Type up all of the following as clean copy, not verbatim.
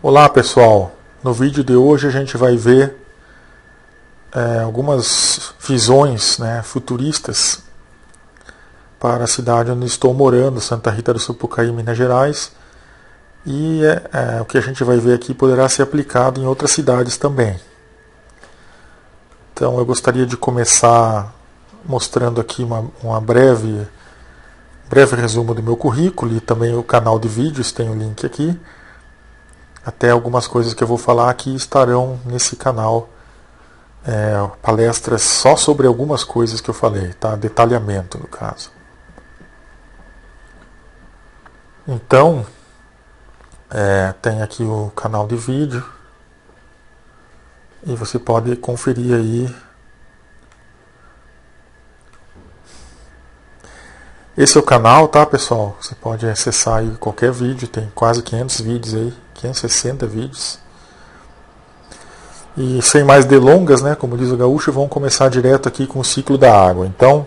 Olá pessoal, no vídeo de hoje a gente vai ver algumas visões futuristas para a cidade onde estou morando, Santa Rita do Sapucaí, Minas Gerais, e o que a gente vai ver aqui poderá ser aplicado em outras cidades também. Então eu gostaria de começar mostrando aqui uma breve resumo do meu currículo e também o canal de vídeos, tem o link aqui. Até algumas coisas que eu vou falar aqui estarão nesse canal, palestras só sobre algumas coisas que eu falei, tá? Detalhamento no caso. Então, tem aqui o canal de vídeo e você pode conferir aí. Esse é o canal, tá pessoal? Você pode acessar aí qualquer vídeo, tem quase 500 vídeos aí, 560 vídeos. E sem mais delongas, como diz o gaúcho, vamos começar direto aqui com o ciclo da água. Então,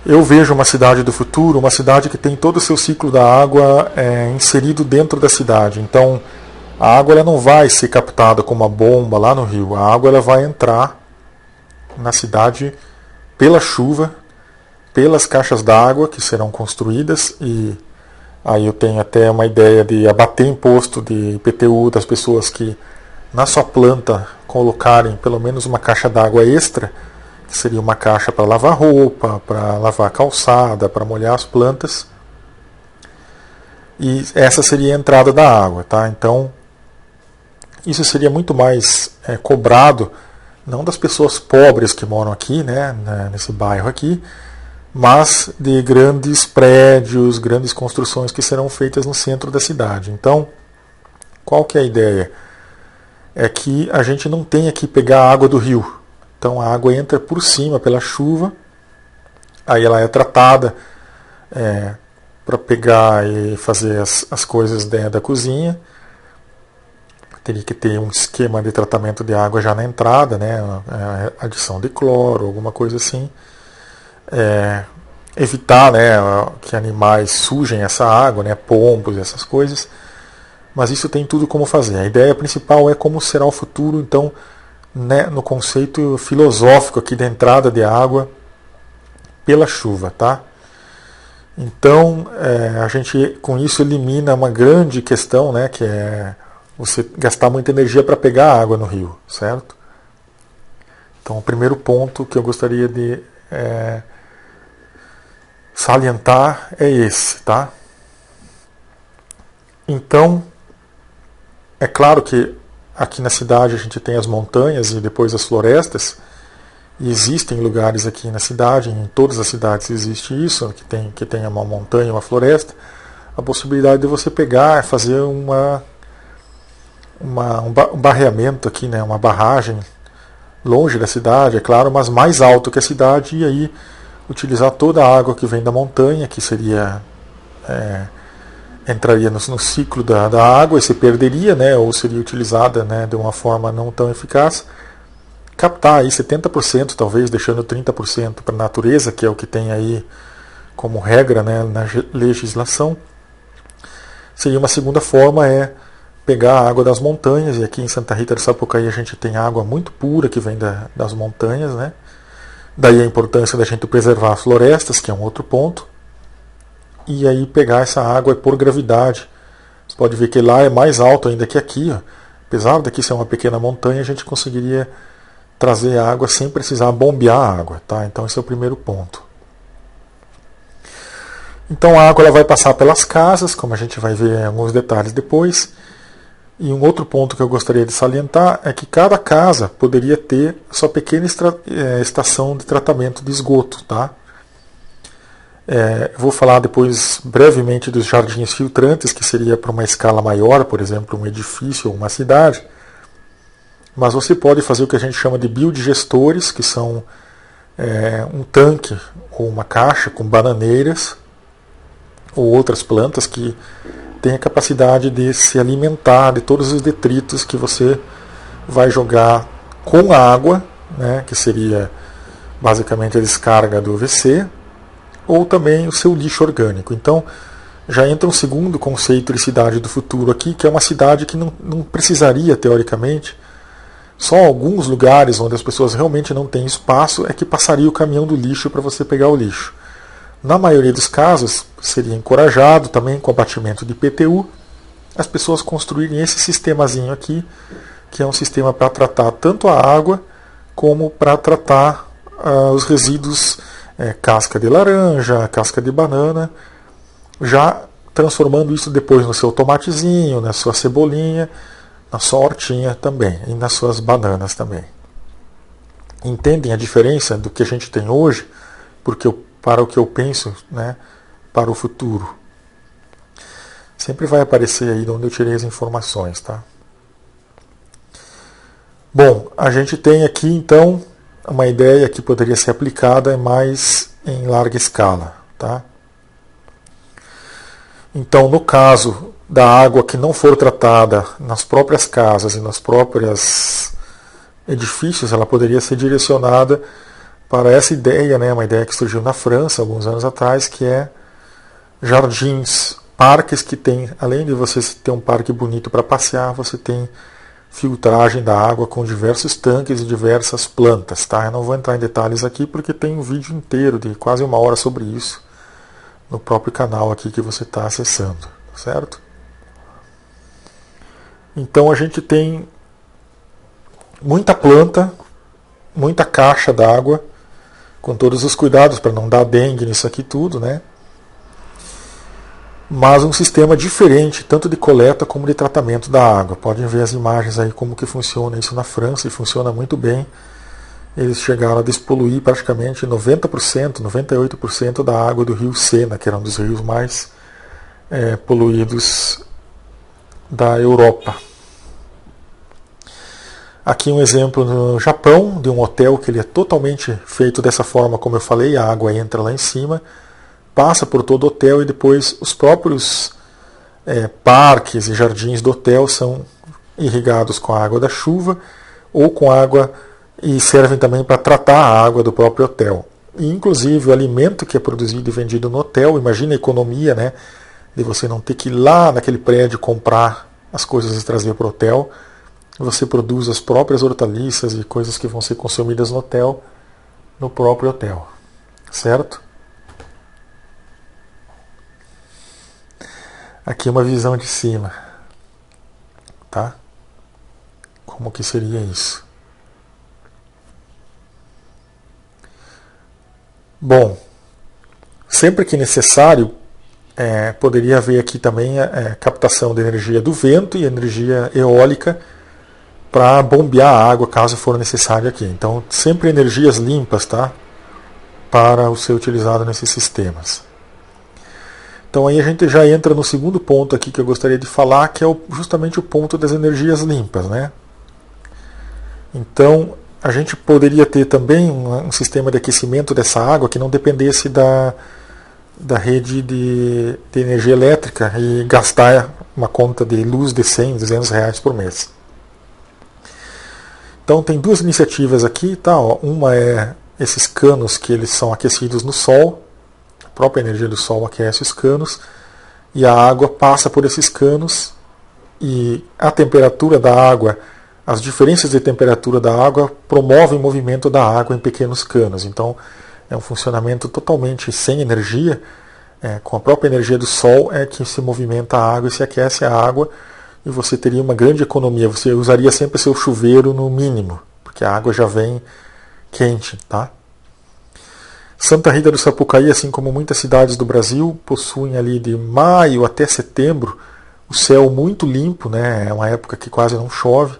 eu vejo uma cidade do futuro, uma cidade que tem todo o seu ciclo da água inserido dentro da cidade. Então, a água ela não vai ser captada com uma bomba lá no rio, a água ela vai entrar na cidade pela chuva, pelas caixas d'água que serão construídas, e aí eu tenho até uma ideia de abater imposto de IPTU das pessoas que na sua planta colocarem pelo menos uma caixa d'água extra, que seria uma caixa para lavar roupa, para lavar calçada, para molhar as plantas, e essa seria a entrada da água, tá? Então isso seria muito mais cobrado, não das pessoas pobres que moram aqui, nesse bairro aqui, mas de grandes prédios, grandes construções que serão feitas no centro da cidade. Então, qual que é a ideia? É que a gente não tenha que pegar a água do rio. Então a água entra por cima pela chuva, aí ela é tratada para pegar e fazer as coisas dentro da cozinha. Teria que ter um esquema de tratamento de água já na entrada, adição de cloro, alguma coisa assim. Evitar que animais sujem essa água, pombos, essas coisas. Mas isso tem tudo como fazer. A ideia principal é como será o futuro, então, no conceito filosófico aqui da entrada de água pela chuva, tá? Então, a gente com isso elimina uma grande questão, que é você gastar muita energia para pegar água no rio, certo? Então, o primeiro ponto que eu gostaria de salientar é esse, tá? Então, é claro que aqui na cidade a gente tem as montanhas e depois as florestas, e existem lugares aqui na cidade, em todas as cidades existe isso, que tenha uma montanha, uma floresta, a possibilidade de você pegar, fazer um barreamento aqui, uma barragem longe da cidade, é claro, mas mais alto que a cidade, e aí utilizar toda a água que vem da montanha, que seria entraria no ciclo da água e se perderia, ou seria utilizada de uma forma não tão eficaz, captar aí 70%, talvez deixando 30% para a natureza, que é o que tem aí como regra na legislação. Seria uma segunda forma, pegar a água das montanhas, e aqui em Santa Rita do Sapucaí a gente tem água muito pura que vem das montanhas, Daí a importância da gente preservar as florestas, que é um outro ponto, e aí pegar essa água por gravidade. Você pode ver que lá é mais alto ainda que aqui, apesar daqui ser uma pequena montanha, a gente conseguiria trazer água sem precisar bombear a água, tá? Então esse é o primeiro ponto. Então a água ela vai passar pelas casas, como a gente vai ver em alguns detalhes depois. E um outro ponto que eu gostaria de salientar é que cada casa poderia ter sua pequena estação de tratamento de esgoto, tá? Eu vou falar depois brevemente dos jardins filtrantes, que seria para uma escala maior, por exemplo, um edifício ou uma cidade. Mas você pode fazer o que a gente chama de biodigestores, que são um tanque ou uma caixa com bananeiras ou outras plantas que tem a capacidade de se alimentar de todos os detritos que você vai jogar com água, que seria basicamente a descarga do WC, ou também o seu lixo orgânico. Então, já entra um segundo conceito de cidade do futuro aqui, que é uma cidade que não precisaria, teoricamente, só alguns lugares onde as pessoas realmente não têm espaço é que passaria o caminhão do lixo para você pegar o lixo. Na maioria dos casos, seria encorajado também com abatimento de IPTU, as pessoas construírem esse sistemazinho aqui, que é um sistema para tratar tanto a água como para tratar os resíduos, casca de laranja, casca de banana, já transformando isso depois no seu tomatezinho, na sua cebolinha, na sua hortinha também, e nas suas bananas também. Entendem a diferença do que a gente tem hoje para o que eu penso, né, para o futuro? Sempre vai aparecer aí de onde eu tirei as informações, tá? Bom, a gente tem aqui então uma ideia que poderia ser aplicada mais em larga escala, tá? Então, no caso da água que não for tratada nas próprias casas e nos próprios edifícios, ela poderia ser direcionada para essa ideia, né, uma ideia que surgiu na França alguns anos atrás, que é jardins, parques que tem, além de você ter um parque bonito para passear, você tem filtragem da água com diversos tanques e diversas plantas, tá? Eu não vou entrar em detalhes aqui porque tem um vídeo inteiro de quase 1 hora sobre isso no próprio canal aqui que você está acessando, certo? Então a gente tem muita planta, muita caixa d'água, com todos os cuidados para não dar dengue nisso aqui tudo, né? Mas um sistema diferente, tanto de coleta como de tratamento da água. Podem ver as imagens aí como que funciona isso na França, e funciona muito bem. Eles chegaram a despoluir praticamente 90%, 98% da água do rio Sena, que era um dos rios mais poluídos da Europa. Aqui um exemplo no Japão, de um hotel que ele é totalmente feito dessa forma, como eu falei, a água entra lá em cima, passa por todo o hotel e depois os próprios parques e jardins do hotel são irrigados com a água da chuva ou com água, e servem também para tratar a água do próprio hotel. E, inclusive, o alimento que é produzido e vendido no hotel, imagina a economia, né, de você não ter que ir lá naquele prédio comprar as coisas e trazer para o hotel. Você produz as próprias hortaliças e coisas que vão ser consumidas no hotel, no próprio hotel. Certo? Aqui uma visão de cima. Tá? Como que seria isso? Bom, sempre que necessário, poderia haver aqui também a captação de energia do vento e energia eólica para bombear a água caso for necessário aqui. Então, sempre energias limpas, tá? Para o ser utilizado nesses sistemas. Então aí a gente já entra no segundo ponto aqui que eu gostaria de falar, que é justamente o ponto das energias limpas, né? Então, a gente poderia ter também um sistema de aquecimento dessa água que não dependesse da rede de energia elétrica e gastar uma conta de luz de 100, 200 reais por mês. Então tem duas iniciativas aqui, tá? Uma é esses canos que eles são aquecidos no sol, a própria energia do sol aquece os canos, e a água passa por esses canos, e a temperatura da água, as diferenças de temperatura da água promovem o movimento da água em pequenos canos. Então é um funcionamento totalmente sem energia, com a própria energia do sol é que se movimenta a água e se aquece a água, e você teria uma grande economia. Você usaria sempre seu chuveiro no mínimo, porque a água já vem quente, tá? Santa Rita do Sapucaí, assim como muitas cidades do Brasil, possuem ali de maio até setembro o céu muito limpo, né? É uma época que quase não chove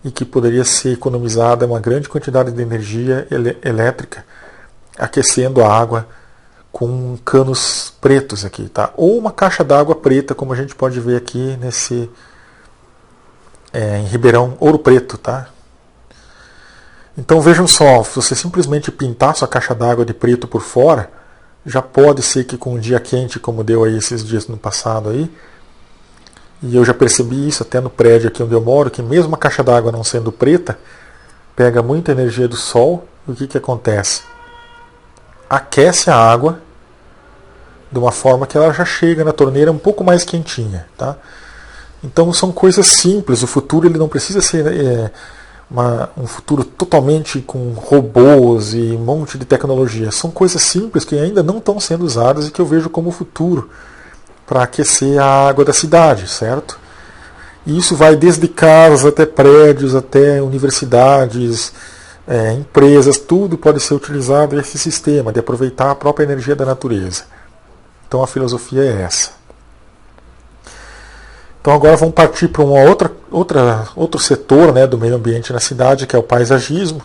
e que poderia ser economizada uma grande quantidade de energia elétrica aquecendo a água com canos pretos aqui, tá? Ou uma caixa d'água preta, como a gente pode ver aqui em Ribeirão Ouro Preto, tá? Então vejam só, se você simplesmente pintar sua caixa d'água de preto por fora, já pode ser que com um dia quente, como deu aí esses dias no passado aí, e eu já percebi isso até no prédio aqui onde eu moro, que mesmo a caixa d'água não sendo preta, pega muita energia do sol, e o que acontece? Aquece a água, de uma forma que ela já chega na torneira um pouco mais quentinha, tá? Então são coisas simples. O futuro ele não precisa ser um futuro totalmente com robôs e um monte de tecnologia. São coisas simples que ainda não estão sendo usadas e que eu vejo como futuro para aquecer a água da cidade, certo? E isso vai desde casas até prédios, até universidades, empresas, tudo pode ser utilizado esse sistema de aproveitar a própria energia da natureza. Então a filosofia é essa. Então agora vamos partir para outro setor, né, do meio ambiente na cidade, que é o paisagismo.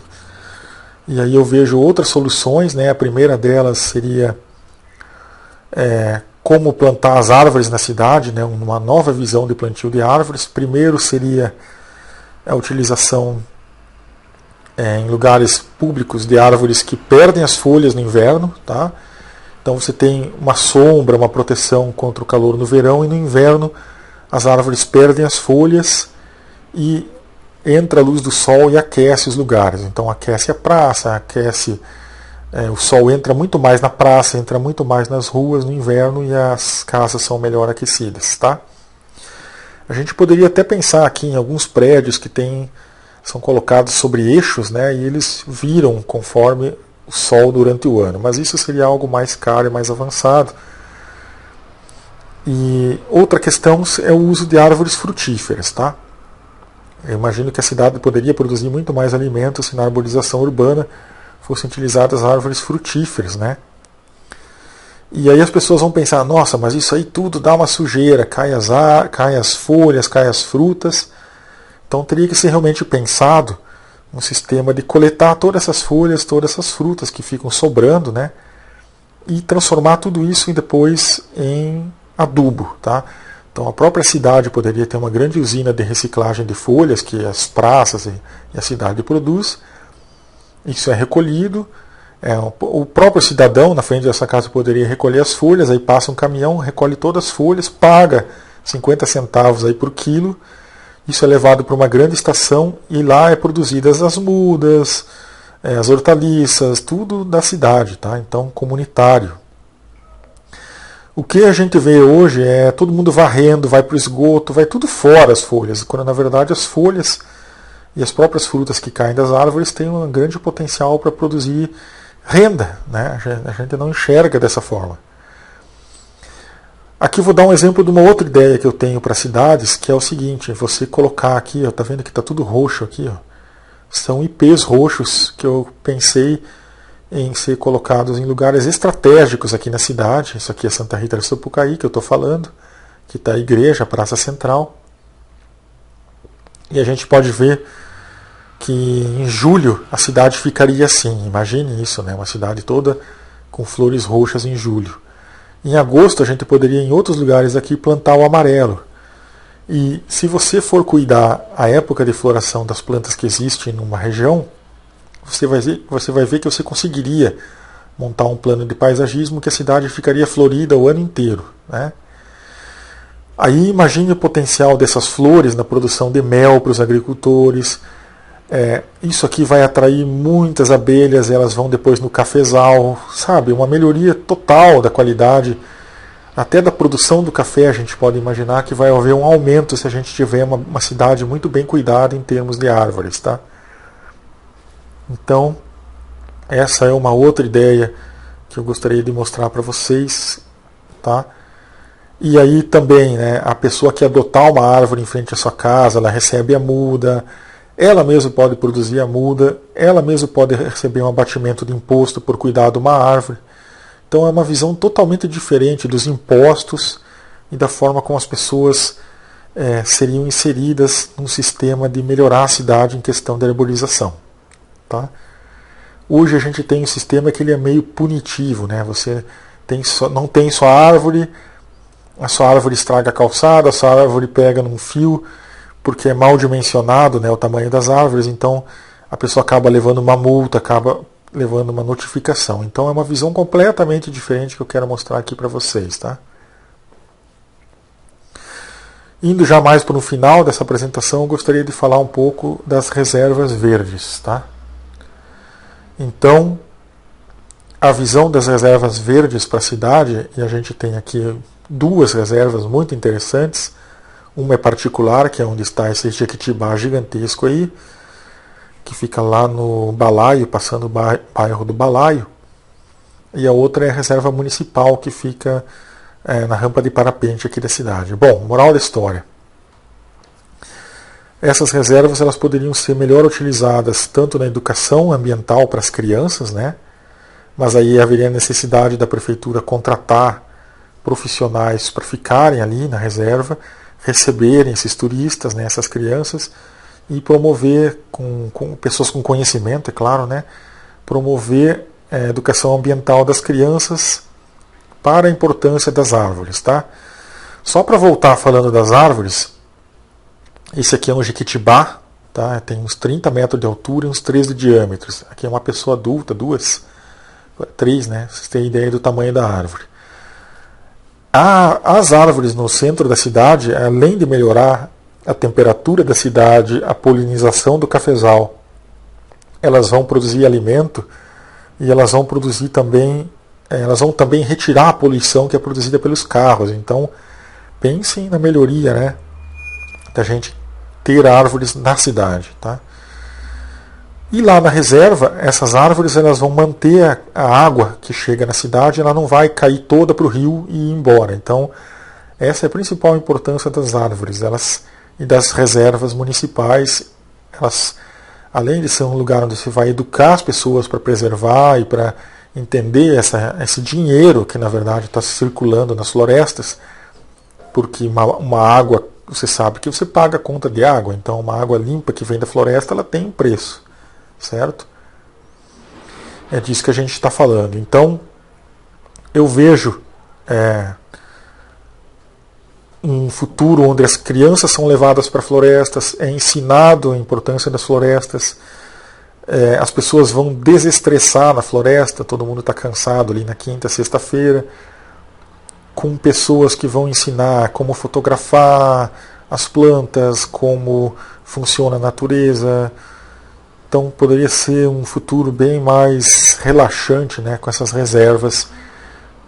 E aí eu vejo outras soluções, né? A primeira delas seria como plantar as árvores na cidade, né? Uma nova visão de plantio de árvores. Primeiro seria a utilização em lugares públicos de árvores que perdem as folhas no inverno, tá? Então você tem uma sombra, uma proteção contra o calor no verão, e no inverno as árvores perdem as folhas e entra a luz do sol e aquece os lugares. Então aquece a praça, aquece... o sol entra muito mais na praça, entra muito mais nas ruas no inverno e as casas são melhor aquecidas, tá? A gente poderia até pensar aqui em alguns prédios que são colocados sobre eixos, né, e eles viram conforme o sol durante o ano, mas isso seria algo mais caro e mais avançado. E outra questão é o uso de árvores frutíferas, tá? Eu imagino que a cidade poderia produzir muito mais alimentos se na arborização urbana fossem utilizadas árvores frutíferas, né? E aí as pessoas vão pensar, nossa, mas isso aí tudo dá uma sujeira, cai as folhas, cai as frutas. Então teria que ser realmente pensado um sistema de coletar todas essas folhas, todas essas frutas que ficam sobrando, né? E transformar tudo isso depois em adubo, tá? Então a própria cidade poderia ter uma grande usina de reciclagem de folhas que as praças e a cidade produz. Isso é recolhido. O próprio cidadão na frente dessa casa poderia recolher as folhas, aí passa um caminhão, recolhe todas as folhas, paga 50 centavos aí por quilo. Isso é levado para uma grande estação e lá é produzidas as mudas, as hortaliças, tudo da cidade, tá? Então comunitário. O que a gente vê hoje é todo mundo varrendo, vai para o esgoto, vai tudo fora as folhas, quando na verdade as folhas e as próprias frutas que caem das árvores têm um grande potencial para produzir renda, né? A gente não enxerga dessa forma. Aqui vou dar um exemplo de uma outra ideia que eu tenho para cidades, que é o seguinte: você colocar aqui, está vendo que está tudo roxo aqui, ó, são ipês roxos que eu pensei em ser colocados em lugares estratégicos aqui na cidade. Isso aqui é Santa Rita do Sapucaí, que eu estou falando, que está a igreja, a Praça Central. E a gente pode ver que em julho a cidade ficaria assim. Imagine isso, né? Uma cidade toda com flores roxas em julho. Em agosto a gente poderia em outros lugares aqui plantar o amarelo. E se você for cuidar a época de floração das plantas que existem numa região, você vai ver que você conseguiria montar um plano de paisagismo que a cidade ficaria florida o ano inteiro, né? Aí imagine o potencial dessas flores na produção de mel para os agricultores. Isso aqui vai atrair muitas abelhas, elas vão depois no cafezal, sabe? Uma melhoria total da qualidade, até da produção do café. A gente pode imaginar que vai haver um aumento se a gente tiver uma cidade muito bem cuidada em termos de árvores, tá? Então, essa é uma outra ideia que eu gostaria de mostrar para vocês, tá? E aí também, né, a pessoa que adotar uma árvore em frente à sua casa, ela recebe a muda, ela mesma pode produzir a muda, ela mesma pode receber um abatimento de imposto por cuidar de uma árvore. Então é uma visão totalmente diferente dos impostos e da forma como as pessoas seriam inseridas num sistema de melhorar a cidade em questão de arborização. Tá? Hoje a gente tem um sistema que ele é meio punitivo, né? Você não tem só árvore, a sua árvore estraga a calçada, a sua árvore pega num fio, porque é mal dimensionado, né, o tamanho das árvores, então a pessoa acaba levando uma multa, acaba levando uma notificação. Então é uma visão completamente diferente que eu quero mostrar aqui para vocês. Tá? Indo já mais para o final dessa apresentação, eu gostaria de falar um pouco das reservas verdes. Tá? Então, a visão das reservas verdes para a cidade, e a gente tem aqui duas reservas muito interessantes. Uma é particular, que é onde está esse Jequitibá gigantesco aí, que fica lá no Balaio, passando o bairro do Balaio. E a outra é a reserva municipal, que fica na rampa de parapente aqui da cidade. Bom, moral da história. Essas reservas elas poderiam ser melhor utilizadas tanto na educação ambiental para as crianças, né? Mas aí haveria a necessidade da prefeitura contratar profissionais para ficarem ali na reserva, receberem esses turistas, né, essas crianças, e promover, com pessoas com conhecimento, é claro, né, promover a educação ambiental das crianças para a importância das árvores. Tá? Só para voltar falando das árvores, esse aqui é um jequitibá, tá? Tem uns 30 metros de altura e uns 3 de diâmetro. Aqui é uma pessoa adulta, 3, né? Vocês têm ideia do tamanho da árvore. As árvores no centro da cidade, além de melhorar a temperatura da cidade, a polinização do cafezal, elas vão produzir alimento e elas vão produzir também, elas vão também retirar a poluição que é produzida pelos carros. Então, pensem na melhoria, né, da gente ter árvores na cidade, tá? E lá na reserva, essas árvores elas vão manter a água que chega na cidade, ela não vai cair toda para o rio e ir embora. Então, essa é a principal importância das árvores e das reservas municipais. Elas, além de ser um lugar onde se vai educar as pessoas para preservar e para entender esse dinheiro que na verdade está circulando nas florestas, porque uma água, você sabe que você paga a conta de água, então uma água limpa que vem da floresta, ela tem um preço, certo? É disso que a gente está falando. Então, eu vejo um futuro onde as crianças são levadas para florestas, é ensinado a importância das florestas, as pessoas vão desestressar na floresta, todo mundo está cansado ali na quinta, sexta-feira, com pessoas que vão ensinar como fotografar as plantas, como funciona a natureza. Então poderia ser um futuro bem mais relaxante, né, com essas reservas,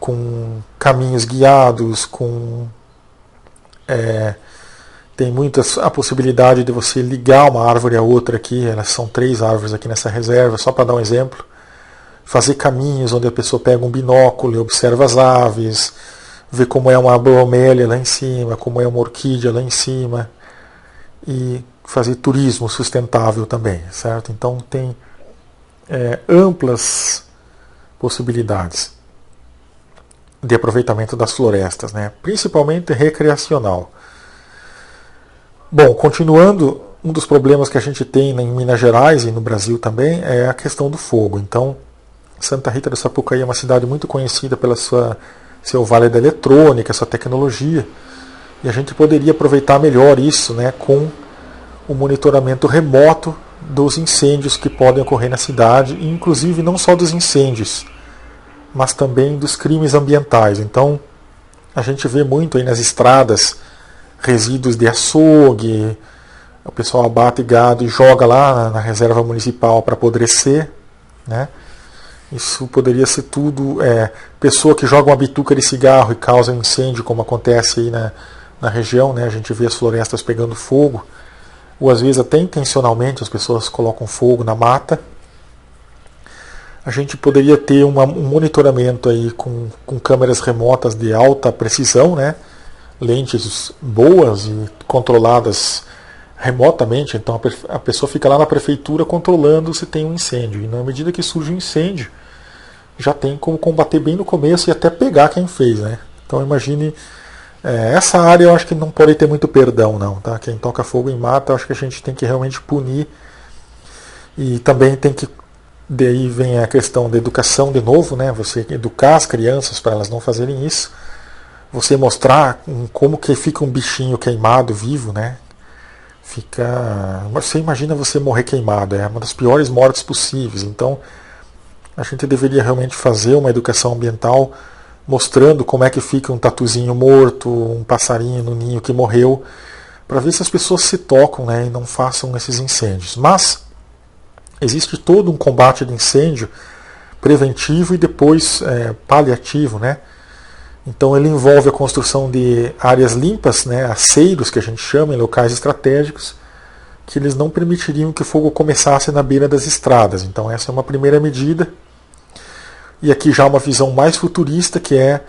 com caminhos guiados, tem a possibilidade de você ligar uma árvore a outra aqui, elas são 3 árvores aqui nessa reserva, só para dar um exemplo. Fazer caminhos onde a pessoa pega um binóculo e observa as aves, ver como é uma bromélia lá em cima, como é uma orquídea lá em cima, e fazer turismo sustentável também, certo? Então tem amplas possibilidades de aproveitamento das florestas, né? Principalmente recreacional. Bom, continuando, um dos problemas que a gente tem em Minas Gerais e no Brasil também é a questão do fogo. Então, Santa Rita do Sapucaí é uma cidade muito conhecida pela seu vale da eletrônica, sua tecnologia, e a gente poderia aproveitar melhor isso, né, com o monitoramento remoto dos incêndios que podem ocorrer na cidade, e inclusive não só dos incêndios, mas também dos crimes ambientais. Então, a gente vê muito aí nas estradas resíduos de açougue, o pessoal abate gado e joga lá na reserva municipal para apodrecer, né? Isso poderia ser tudo, pessoa que joga uma bituca de cigarro e causa um incêndio, como acontece aí na região, né? A gente vê as florestas pegando fogo, ou às vezes até intencionalmente as pessoas colocam fogo na mata. A gente poderia ter um monitoramento aí com câmeras remotas de alta precisão, né? Lentes boas e controladas remotamente, então a pessoa fica lá na prefeitura controlando se tem um incêndio, e na medida que surge um incêndio, já tem como combater bem no começo e até pegar quem fez, né? Então imagine, essa área eu acho que não pode ter muito perdão não, tá? Quem toca fogo em mata, eu acho que a gente tem que realmente punir, e também tem que, daí vem a questão da educação de novo, né? Você educar as crianças para elas não fazerem isso, você mostrar como que fica um bichinho queimado vivo, né? Você imagina você morrer queimado, é uma das piores mortes possíveis. Então a gente deveria realmente fazer uma educação ambiental mostrando como é que fica um tatuzinho morto, um passarinho no ninho que morreu, para ver se as pessoas se tocam, né, e não façam esses incêndios. Mas existe todo um combate de incêndio preventivo e depois paliativo, né? Então ele envolve a construção de áreas limpas, né, aceiros que a gente chama, em locais estratégicos, que eles não permitiriam que o fogo começasse na beira das estradas. Então essa é uma primeira medida. E aqui já uma visão mais futurista, que é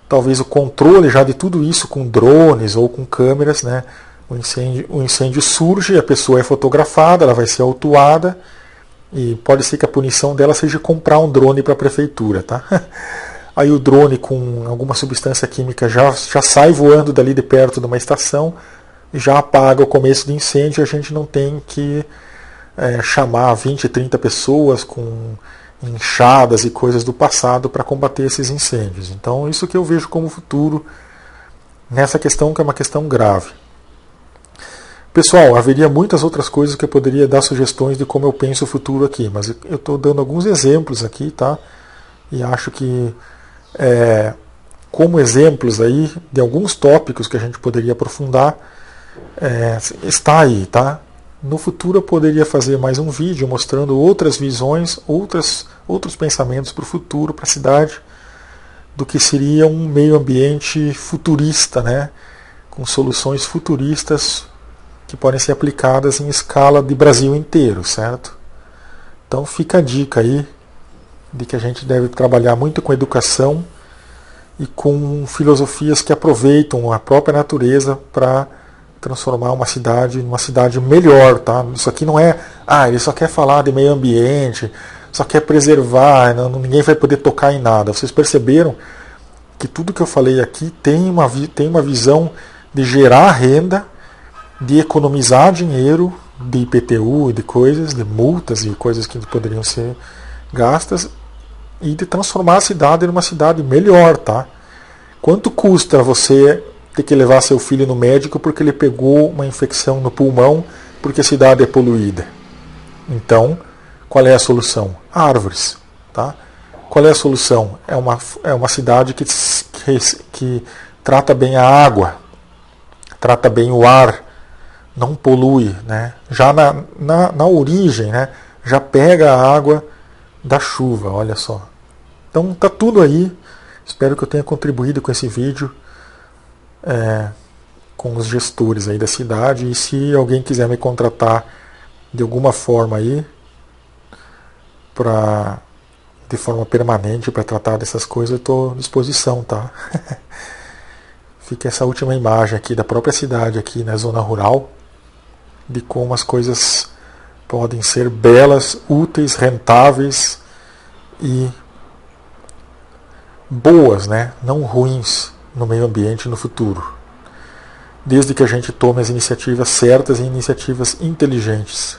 talvez o controle já de tudo isso com drones ou com câmeras, né? O incêndio surge, a pessoa é fotografada, ela vai ser autuada, e pode ser que a punição dela seja comprar um drone para a prefeitura, tá? Aí o drone com alguma substância química já sai voando dali de perto de uma estação e já apaga o começo do incêndio. A gente não tem que chamar 20, 30 pessoas com enxadas e coisas do passado para combater esses incêndios. Então isso que eu vejo como futuro nessa questão, que é uma questão grave. Pessoal, haveria muitas outras coisas que eu poderia dar sugestões de como eu penso o futuro aqui, mas eu estou dando alguns exemplos aqui, tá? E acho que como exemplos aí de alguns tópicos que a gente poderia aprofundar, está aí, tá? No futuro eu poderia fazer mais um vídeo mostrando outras visões, outros pensamentos para o futuro, para a cidade, do que seria um meio ambiente futurista, né? Com soluções futuristas que podem ser aplicadas em escala de Brasil inteiro, certo? Então fica a dica aí de que a gente deve trabalhar muito com educação e com filosofias que aproveitam a própria natureza para transformar uma cidade numa cidade melhor, tá? Isso aqui não é, ele só quer falar de meio ambiente, só quer preservar, ninguém vai poder tocar em nada. Vocês perceberam que tudo que eu falei aqui tem uma visão de gerar renda, de economizar dinheiro de IPTU e de coisas, de multas e coisas que poderiam ser gastas, e de transformar a cidade numa cidade melhor, tá? Quanto custa você ter que levar seu filho no médico porque ele pegou uma infecção no pulmão porque a cidade é poluída? Então, qual é a solução? Árvores, tá? Qual é a solução? É uma cidade que trata bem a água, trata bem o ar, não polui, né? Já na origem, né? Já pega a água da chuva, olha só. Então tá tudo aí. Espero que eu tenha contribuído com esse vídeo com os gestores aí da cidade. E se alguém quiser me contratar de alguma forma aí, de forma permanente para tratar dessas coisas, eu estou à disposição, tá? Fica essa última imagem aqui da própria cidade, aqui na zona rural, de como as coisas podem ser belas, úteis, rentáveis e boas, né? Não ruins no meio ambiente no futuro. Desde que a gente tome as iniciativas certas e iniciativas inteligentes.